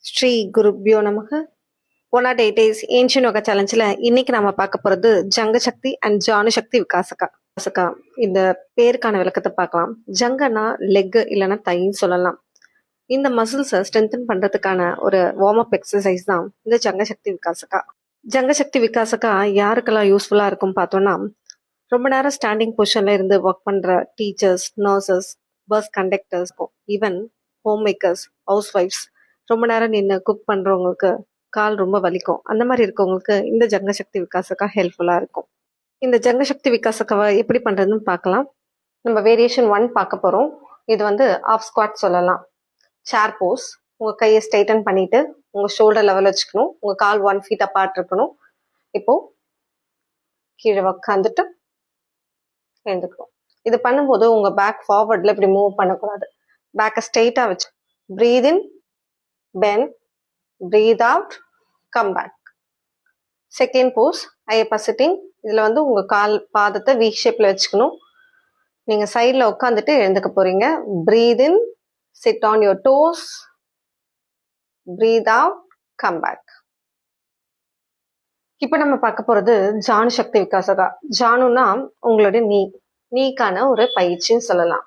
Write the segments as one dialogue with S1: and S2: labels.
S1: ஸ்ரீ குருப்யோ நமக. 108 days ancient yoga சேலஞ்சில் இன்னைக்கு நாம பார்க்க போறது ஜங்க சக்தி அண்ட் ஜானு சக்தி விகாசகா. இந்த பேருக்கான விளக்கத்தை பார்க்கலாம். ஜங்கன்னா லெக் இல்லைன்னா தைன்னு சொல்லலாம். இந்த மசில்ஸை ஸ்ட்ரென்தன் பண்றதுக்கான ஒரு வார்ம் அப் எக்ஸசைஸ் தான் இந்த ஜங்கசக்தி விகாசகா. ஜங்கசக்தி விகாசகா யாருக்கெல்லாம் யூஸ்ஃபுல்லா இருக்கும் பார்த்தோம்னா, ரொம்ப நேரம் ஸ்டாண்டிங் பொசிஷன்ல இருந்து ஒர்க் பண்ற teachers, nurses, bus conductors, even home makers, house wives, ரொம்ப நேரம் நின்று குக் பண்றவங்களுக்கு கால் ரொம்ப வலிக்கும். அந்த மாதிரி இருக்கவங்களுக்கு இந்த ஜங்கசக்தி விகாசகா ஹெல்ப்ஃபுல்லா இருக்கும். இந்த ஜங்கசக்தி விகாசகாவை எப்படி பண்றதுன்னு பார்க்கலாம். நம்ம வேரியேஷன் 1 பார்க்க போறோம். இது வந்து ஆஃப் ஸ்குவாட் சொல்லலாம். சேர் போஸ். உங்க கையை ஸ்ட்ரைட்டன் பண்ணிட்டு உங்க ஷோல்டர் லெவல் வச்சுக்கணும். உங்க கால் 1 feet அப்பார்ட் இருக்கணும். இப்போ கீழே உட்காந்துட்டு எழுந்துக்கணும். இது பண்ணும்போது உங்க பேக் ஃபார்வர்ட்ல இப்படி மூவ் பண்ணக்கூடாது. பேக்கை ஸ்ட்ரெயிட்டா வச்சு breathe in, bend, breathe out, come back. Second pose Ayyappa sitting. இதுல வந்து உங்க கால் பாதத்தை வி ஷேப்ல வச்சுக்கணும். நீங்க சைட்ல உட்காந்துட்டு எழுந்துக்க போறீங்க. Breathe in, sit on your toes, breathe out, come back. இப்போ நம்ம பார்க்க போறது ஜானு சக்தி விகாசகா. ஜானுனா உங்களுடைய நீக்கான ஒரு பயிற்சின்னு சொல்லலாம்.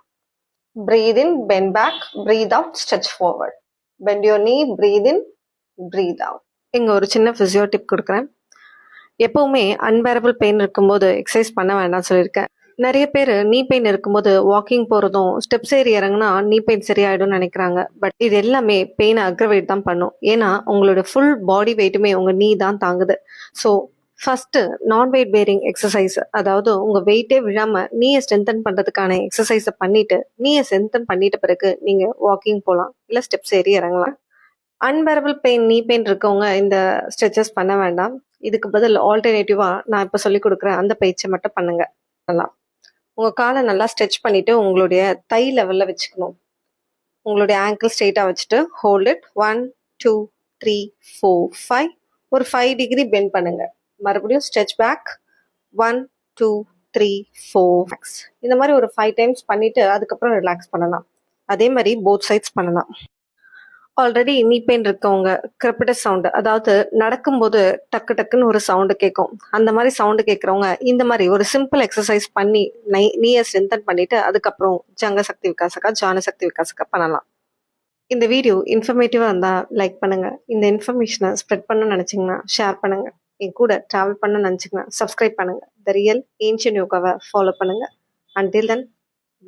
S1: Breathe in, bend back, breathe out, stretch forward. Bend your knee, breathe in, breathe out. இங்கே ஒரு சின்ன ஃபிசியோ டிப் கொடுக்குறேன். எப்போவுமே அன்பேரபிள் பெயின் இருக்கும்போது எக்ஸசைஸ் பண்ண வேண்டாம்னு சொல்லியிருக்கேன். நிறைய பேர் நீ பெயின் இருக்கும்போது வாக்கிங் போகிறதும் ஸ்டெப்ஸ் ஏறி இறங்குனா நீ பெயின் சரியாயிடும்னு நினைக்கிறாங்க. பட் இது எல்லாமே பெயினை அக்ரவேட் தான் பண்ணும். ஏன்னா உங்களோட ஃபுல் பாடி வெயிட்டுமே உங்கள் நீ தான் தாங்குது. ஸோ ஃபர்ஸ்ட் நான் வெயிட் பேரிங் எக்ஸசைஸ், அதாவது உங்க வெயிட்டே விழாம நீயை ஸ்ட்ரென்தன் பண்றதுக்கான எக்ஸசைஸை பண்ணிட்டு நீயை ஸ்ட்ரென்தன் பண்ணிட்ட பிறகு நீங்க வாக்கிங் போகலாம், இல்ல ஸ்டெப்ஸ் ஏறி இறங்கலாம். அன்பேரபிள் பெயின், நீ பெயின் இருக்கவங்க இந்த ஸ்ட்ரெச்சஸ் பண்ண வேண்டாம். இதுக்கு பதில் ஆல்டர்னேட்டிவா நான் இப்ப சொல்லி கொடுக்குறேன், அந்த பயிற்சியை மட்டும் பண்ணுங்க. உங்க காலை நல்லா ஸ்ட்ரெச் பண்ணிட்டு உங்களுடைய தை லெவல்ல வச்சுக்கணும். உங்களுடைய ஆங்கிள் ஸ்ட்ரெயிட்டா வச்சுட்டு ஹோல்ட் இட். 1 2 3 4 5. ஒரு 5 degree பெண்ட் பண்ணுங்க. மறுபடியும் ஸ்ட்ரெச் பேக். 1 2 3 4. இந்த மாதிரி ஒரு 5 times பண்ணிட்டு அதுக்கப்புறம் ரிலாக்ஸ் பண்ணலாம். அதே மாதிரி போத் சைட்ஸ் பண்ணலாம். ஆல்ரெடி நீ பெயின் இருக்கவங்க கிரப்பிட்டஸ் சவுண்டு, அதாவது நடக்கும்போது டக்கு டக்குன்னு ஒரு சவுண்டு கேட்கும், அந்த மாதிரி சவுண்டு கேட்குறவங்க இந்த மாதிரி ஒரு சிம்பிள் எக்ஸசைஸ் பண்ணி நீயை ஸ்ட்ரென்தன் பண்ணிட்டு அதுக்கப்புறம் ஜங்கசக்தி விகாசகா, ஜானசக்தி விகாசகா பண்ணலாம். இந்த வீடியோ இன்ஃபர்மேட்டிவாக இருந்தால் லைக் பண்ணுங்க. இந்த இன்ஃபர்மேஷனை ஸ்ப்ரெட் பண்ண நினச்சிங்கன்னா ஷேர் பண்ணுங்க. என் கூட ட்ராவல் பண்ண நினச்சிங்கன்னா சப்ஸ்கிரைப் பண்ணுங்க. த ரியல் ஏன்ஷியன் யோகாவை ஃபாலோ பண்ணுங்க. அன்டில் தென்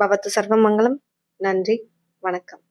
S1: பவத்து சர்வமங்கலம். நன்றி, வணக்கம்.